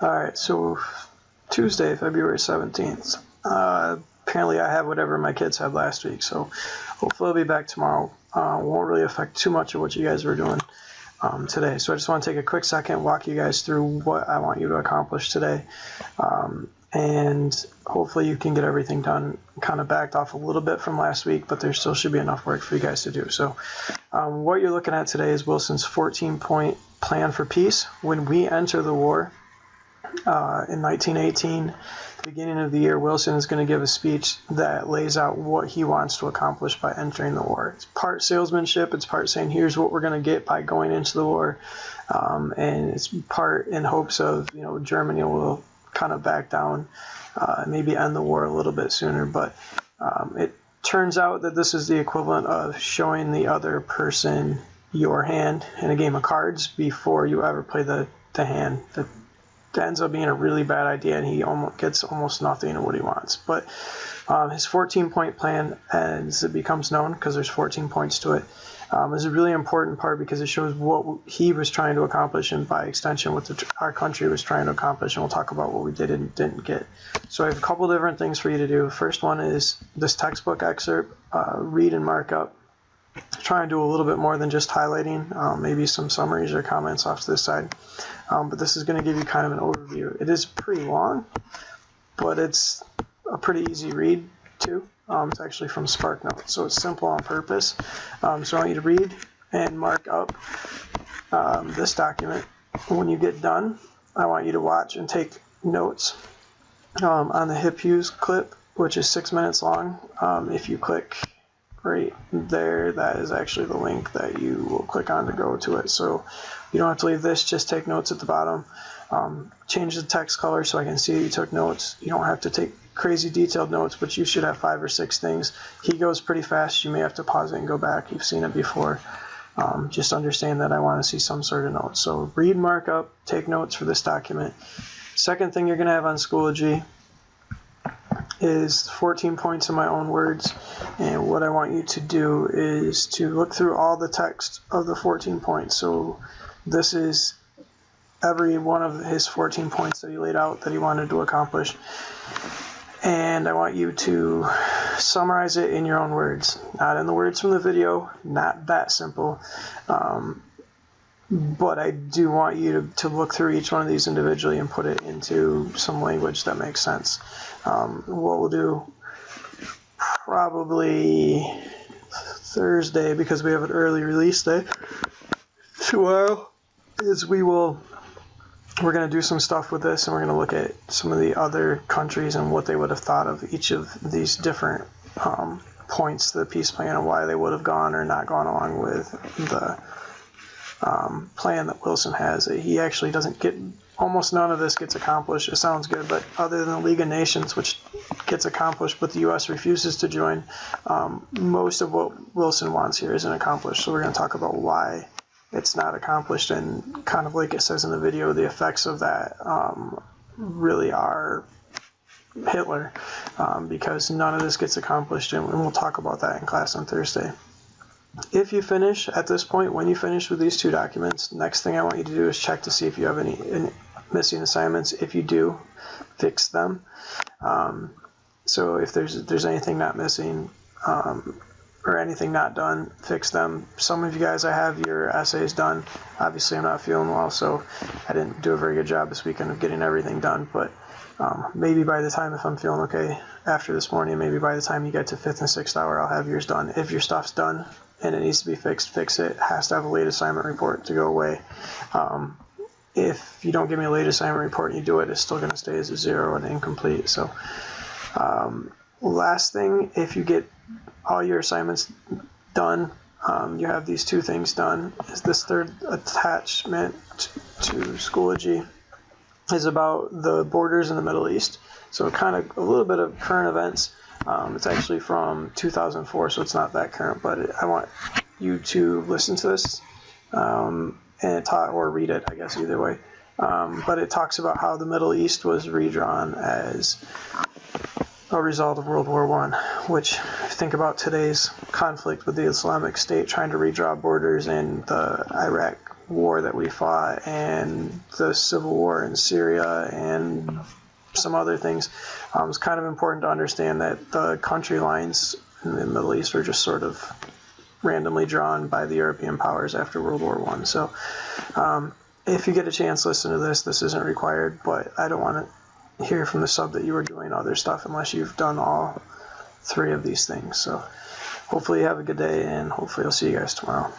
Alright, so Tuesday, February 17th. Apparently I have whatever my kids had last week, so hopefully I'll be back tomorrow. Won't really affect too much of what you guys were doing today. So I just want to take a quick second, walk you guys through what I want you to accomplish today. And hopefully you can get everything done. Kind of backed off a little bit from last week, but there still should be enough work for you guys to do. So what you're looking at today is Wilson's 14-point plan for peace. When we enter the war, in 1918, the beginning of the year, Wilson is going to give a speech that lays out what he wants to accomplish by entering the war. It's part salesmanship, it's part saying here's what we're going to get by going into the war, and it's part in hopes of, Germany will kind of back down, maybe end the war a little bit sooner. But it turns out that this is the equivalent of showing the other person your hand in a game of cards before you ever play the hand. That ends up being a really bad idea, and he gets almost nothing of what he wants. But his 14-point plan, as it becomes known, because there's 14 points to it, is a really important part because it shows what he was trying to accomplish, and by extension what our country was trying to accomplish, and we'll talk about what we did and didn't get. So I have a couple different things for you to do. The first one is this textbook excerpt, read and mark up. Try and do a little bit more than just highlighting, maybe some summaries or comments off to this side. But this is going to give you kind of an overview. It is pretty long, but it's a pretty easy read too. It's actually from SparkNotes, so it's simple on purpose. So I want you to read and mark up this document. When you get done, I want you to watch and take notes on the hip use clip, which is 6 minutes long. If you click right there, that is actually the link that you will click on to go to it. So you don't have to leave this, just take notes at the bottom. Change the text color so I can see you took notes. You don't have to take crazy detailed notes, but you should have 5 or 6 things. He goes pretty fast. You may have to pause it and go back. You've seen it before. Just understand that I want to see some sort of notes. So read, mark up, take notes for this document. Second thing you're going to have on Schoology is 14 points in my own words, and what I want you to do is to look through all the text of the 14 points. So this is every one of his 14 points that he laid out that he wanted to accomplish, and I want you to summarize it in your own words, not in the words from the video, not that simple, but I do want you to look through each one of these individually and put it into some language that makes sense. What we'll do probably Thursday, because we have an early release day tomorrow, is we're going to do some stuff with this, and we're going to look at some of the other countries and what they would have thought of each of these different points to the peace plan, and why they would have gone or not gone along with the plan that Wilson has. He actually doesn't get, almost none of this gets accomplished. It sounds good, but other than the League of Nations, which gets accomplished but the U.S. refuses to join, most of what Wilson wants here isn't accomplished. So we're going to talk about why it's not accomplished, and kind of like it says in the video, the effects of that really are Hitler, because none of this gets accomplished, and we'll talk about that in class on Thursday. If you finish at this point, when you finish with these 2 documents, next thing I want you to do is check to see if you have any missing assignments. If you do, fix them. So if there's anything not missing or anything not done, fix them. Some of you guys, I have your essays done. Obviously, I'm not feeling well, so I didn't do a very good job this weekend of getting everything done, but maybe by the time, if I'm feeling okay after this morning, maybe by the time you get to 5th and 6th hour, I'll have yours done. If your stuff's done and it needs to be fixed, fix it. It has to have a late assignment report to go away. If you don't give me a late assignment report and you do it, it's still going to stay as a 0 and incomplete. So last thing, if you get all your assignments done, you have these 2 things done, is this third attachment to Schoology is about the borders in the Middle East. So kind of a little bit of current events. It's actually from 2004, so it's not that current, but I want you to listen to this and or read it, I guess, either way. But it talks about how the Middle East was redrawn as a result of World War I, which, if you think about today's conflict with the Islamic State trying to redraw borders, and the Iraq war that we fought and the civil war in Syria and some other things, it's kind of important to understand that the country lines in the Middle East are just sort of randomly drawn by the European powers after World War I. So if you get a chance, listen to this. This isn't required, but I don't want to hear from the sub that you were doing other stuff unless you've done all 3 of these things. So hopefully you have a good day, and hopefully I'll see you guys tomorrow.